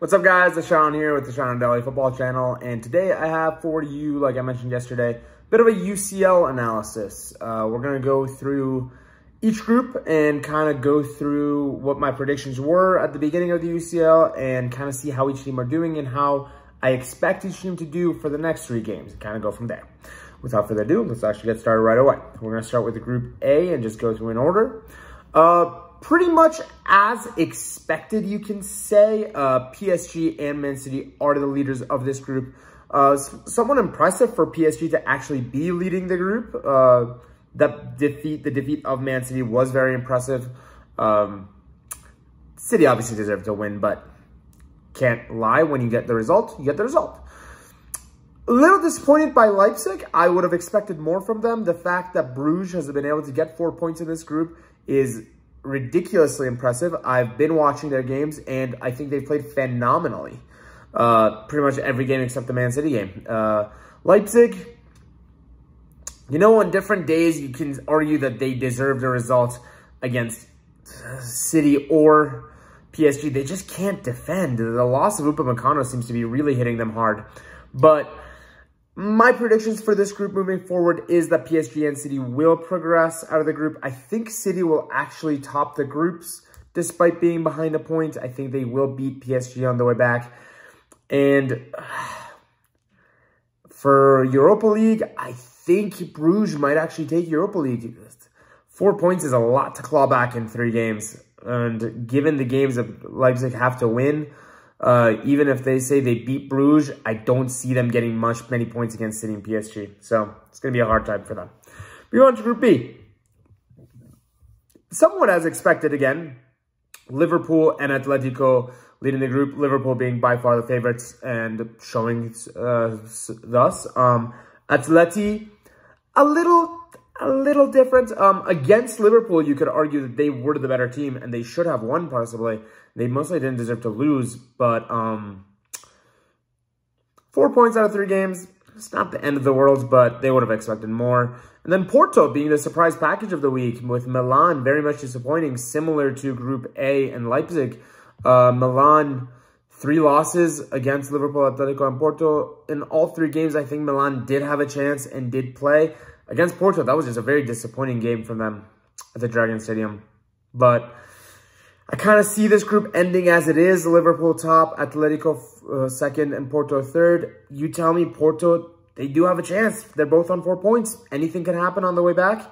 What's up, guys? It's Sean here with the Sean and Deli Football Channel, and today I have for you, like I mentioned yesterday, a bit of a UCL analysis. We're going to go through each group and kind of go through what my predictions were at the beginning of the UCL and kind of see how each team are doing and how I expect each team to do for the next 3 games and kind of go from there. Without further ado, let's actually get started right away. We're going to start with the Group A and just go through in order. Pretty much as expected, you can say. PSG and Man City are the leaders of this group. Somewhat impressive for PSG to actually be leading the group. The defeat of Man City was very impressive. City obviously deserved to win, but can't lie. When you get the result, you get the result. A little disappointed by Leipzig. I would have expected more from them. The fact that Bruges has been able to get 4 points in this group is ridiculously impressive. I've been watching their games, and I think they've played phenomenally. Pretty much every game except the Man City game. Leipzig, you know, on different days, you can argue that they deserve the result against City or PSG. They just can't defend. The loss of Upamecano seems to be really hitting them hard. But my predictions for this group moving forward is that PSG and City will progress out of the group. I think City will actually top the groups despite being behind a point. I think they will beat PSG on the way back. And for Europa League, I think Bruges might actually take Europa League. 4 points is a lot to claw back in 3 games. And given the games that Leipzig have to win, even if they say they beat Bruges, I don't see them getting many points against City and PSG. So it's going to be a hard time for them. We go on to Group B. Somewhat as expected again. Liverpool and Atletico leading the group. Liverpool being by far the favorites and showing thus. Atleti, a little different. Against Liverpool, you could argue that they were the better team and they should have won possibly. They mostly didn't deserve to lose, but 4 points out of 3 games. It's not the end of the world, but they would have expected more. And then Porto being the surprise package of the week with Milan very much disappointing, similar to Group A and Leipzig. Milan, 3 losses against Liverpool, Atletico, and Porto. In all 3 games, I think Milan did have a chance and did play. Against Porto, that was just a very disappointing game from them at the Dragon Stadium. But I kind of see this group ending as it is. Liverpool top, Atletico second, and Porto third. You tell me Porto, they do have a chance. They're both on 4 points. Anything can happen on the way back.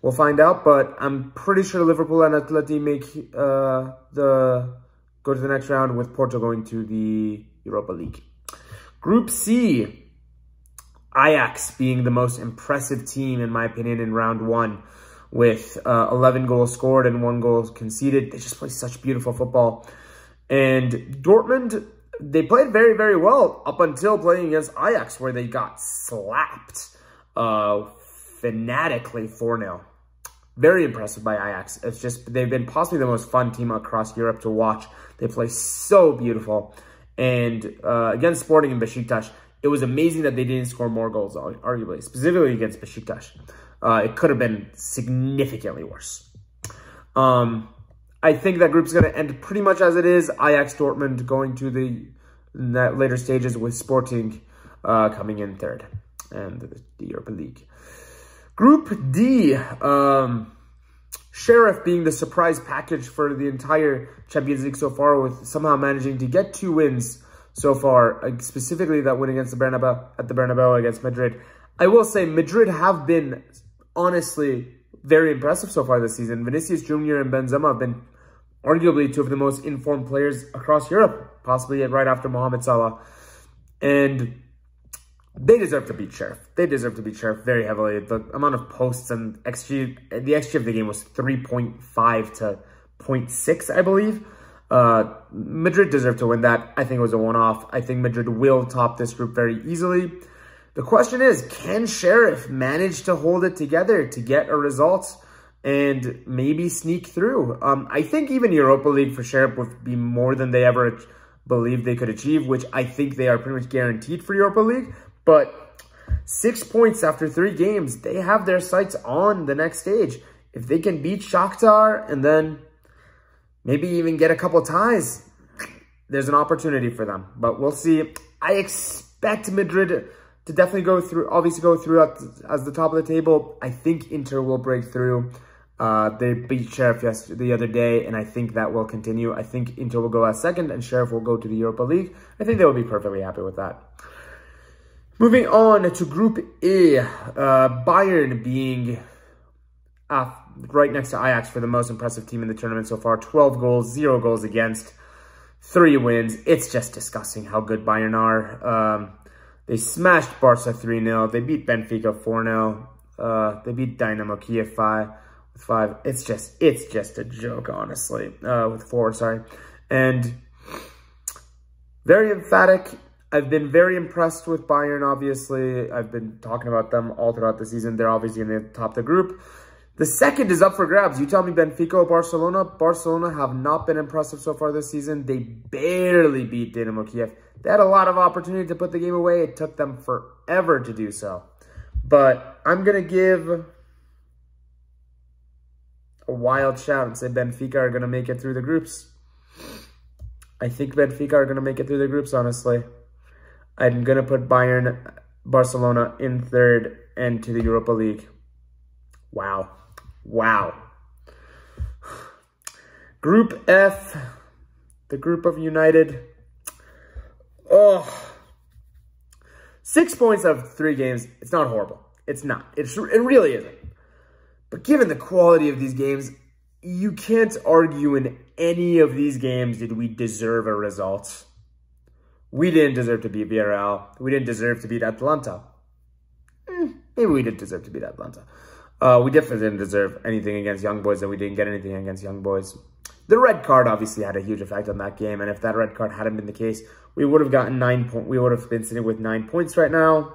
We'll find out, but I'm pretty sure Liverpool and Atleti make go to the next round, with Porto going to the Europa League. Group C, Ajax being the most impressive team, in my opinion, in round 1. With 11 goals scored and 1 goal conceded. They just play such beautiful football. And Dortmund, they played very, very well up until playing against Ajax, where they got slapped fanatically 4-0. Very impressive by Ajax. It's just, they've been possibly the most fun team across Europe to watch. They play so beautiful. And against Sporting and Besiktas, it was amazing that they didn't score more goals, arguably, specifically against Besiktas. It could have been significantly worse. I think that group's going to end pretty much as it is. Ajax, Dortmund going to the later stages, with Sporting coming in third, and the Europa League. Group D, Sheriff being the surprise package for the entire Champions League so far, with somehow managing to get 2 wins so far, specifically that win against the Bernabeu against Madrid. I will say Madrid have been honestly very impressive so far this season. Vinicius Jr. and Benzema have been arguably 2 of the most informed players across Europe, possibly right after Mohamed Salah. And they deserve to beat Sheriff. They deserve to beat Sheriff very heavily. The amount of posts and XG, the XG of the game was 3.5 to 0.6, I believe. Madrid deserved to win that. I think it was a one-off. I think Madrid will top this group very easily. The question is, can Sheriff manage to hold it together to get a result and maybe sneak through? I think even Europa League for Sheriff would be more than they ever believed they could achieve, which I think they are pretty much guaranteed for Europa League. But 6 points after 3 games, they have their sights on the next stage. If they can beat Shakhtar and then maybe even get a couple ties, there's an opportunity for them, but we'll see. I expect Madrid to definitely go through, obviously go through as the top of the table. I think Inter will break through. They beat Sheriff the other day, and I think that will continue. I think Inter will go as second, and Sheriff will go to the Europa League. I think they will be perfectly happy with that. Moving on to Group E, Bayern being right next to Ajax for the most impressive team in the tournament so far. 12 goals, 0 goals against, 3 wins. It's just disgusting how good Bayern are. They smashed Barca 3-0. They beat Benfica 4-0. They beat Dynamo Kiev 5. It's just a joke, honestly. With 4, sorry. And very emphatic. I've been very impressed with Bayern, obviously. I've been talking about them all throughout the season. They're obviously going to top the group. The second is up for grabs. You tell me Benfica or Barcelona. Barcelona have not been impressive so far this season. They barely beat Dynamo Kiev. They had a lot of opportunity to put the game away. It took them forever to do so. But I'm going to give a wild shout and say Benfica are going to make it through the groups. I think Benfica are going to make it through the groups, honestly. I'm going to put Barcelona in third and to the Europa League. Wow. Wow. Group F, the group of United. Oh, 6 points out of 3 games. It's not horrible. It's not. It really isn't. But given the quality of these games, you can't argue in any of these games did we deserve a result. We didn't deserve to beat Villarreal. We didn't deserve to beat Atalanta. Maybe we did deserve to beat Atalanta. We definitely didn't deserve anything against Young Boys, and we didn't get anything against Young Boys. The red card obviously had a huge effect on that game, and if that red card hadn't been the case, we would have gotten 9 points. We would have been sitting with 9 points right now.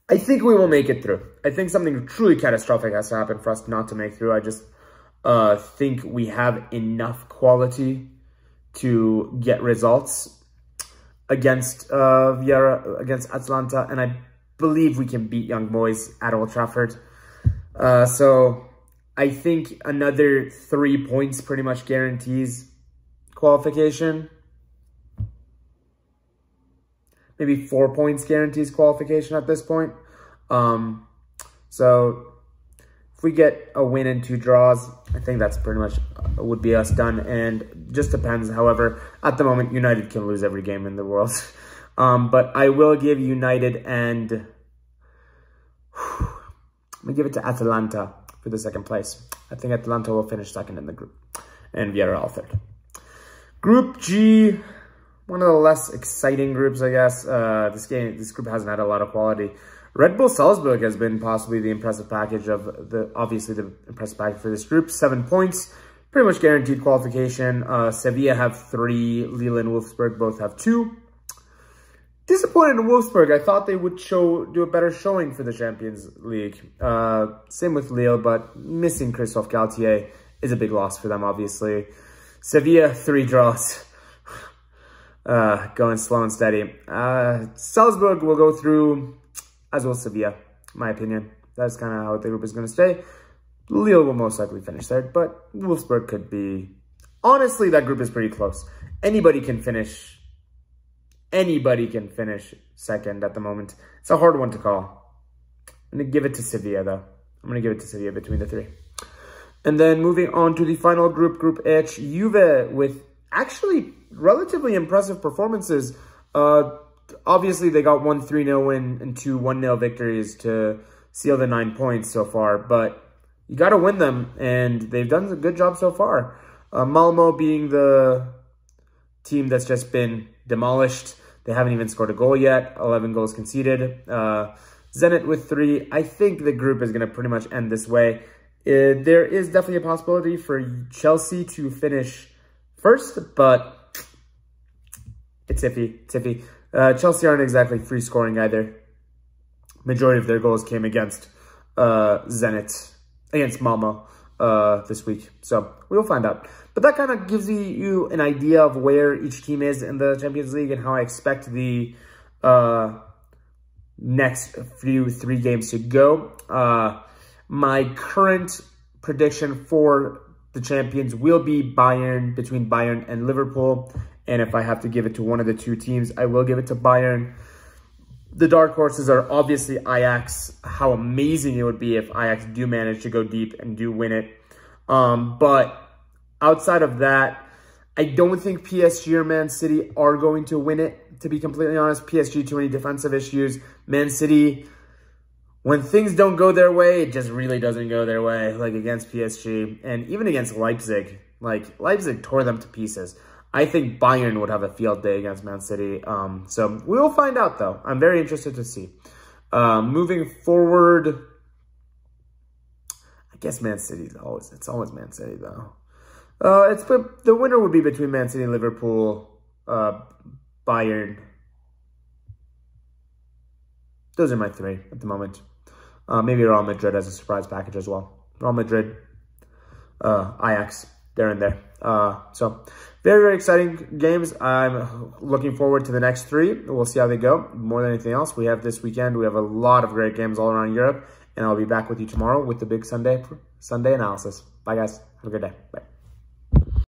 I think we will make it through. I think something truly catastrophic has to happen for us not to make through. I just think we have enough quality to get results against against Atalanta, and I believe we can beat Young Boys at Old Trafford. So I think another 3 points pretty much guarantees qualification. Maybe 4 points guarantees qualification at this point. So if we get a win and 2 draws, I think that's pretty much would be us done. And just depends. However, at the moment, United can lose every game in the world. But I will give United and I'm going to give it to Atalanta for the second place. I think Atalanta will finish second in the group and Villarreal third. Group G, one of the less exciting groups, I guess. This group hasn't had a lot of quality. Red Bull Salzburg has been possibly the impressive package of obviously the impressive package for this group. 7 points, pretty much guaranteed qualification. Sevilla have 3, Lille and Wolfsburg both have 2. Disappointed in Wolfsburg. I thought they would do a better showing for the Champions League. Same with Lille, but missing Christophe Galtier is a big loss for them, obviously. Sevilla, 3 draws. Going slow and steady. Salzburg will go through, as will Sevilla, in my opinion. That's kind of how the group is going to stay. Lille will most likely finish third, but Wolfsburg could be... Honestly, that group is pretty close. Anybody can finish second at the moment. It's a hard one to call. I'm going to give it to Sevilla, though. I'm going to give it to Sevilla between the 3. And then moving on to the final group, Group H, Juve with actually relatively impressive performances. Obviously, they got 1 3-0 win and 2 1-0 victories to seal the 9 points so far. But you got to win them, and they've done a good job so far. Malmo being the team that's just been demolished. They haven't even scored a goal yet. 11 goals conceded. Zenit with 3. I think the group is going to pretty much end this way. There is definitely a possibility for Chelsea to finish first, but it's iffy. It's iffy. Chelsea aren't exactly free scoring either. Majority of their goals came against Zenit, against Malmo this week. So we'll find out. But that kind of gives you an idea of where each team is in the Champions League and how I expect the next 3 games to go. My current prediction for the champions will be Bayern, between Bayern and Liverpool. And if I have to give it to one of the two teams, I will give it to Bayern. The dark horses are obviously Ajax. How amazing it would be if Ajax do manage to go deep and do win it. But outside of that, I don't think PSG or Man City are going to win it, to be completely honest. PSG, too many defensive issues. Man City, when things don't go their way, it just really doesn't go their way, like against PSG. And even against Leipzig, like Leipzig tore them to pieces. I think Bayern would have a field day against Man City. So we will find out, though. I'm very interested to see. Moving forward, I guess Man City is always Man City, though. The winner would be between Man City and Liverpool, Bayern. Those are my three at the moment. Maybe Real Madrid as a surprise package as well. Real Madrid, Ajax, they're in there. So very, very exciting games. I'm looking forward to the next three. We'll see how they go. More than anything else, we have this weekend. We have a lot of great games all around Europe. And I'll be back with you tomorrow with the big Sunday analysis. Bye, guys. Have a good day. Bye.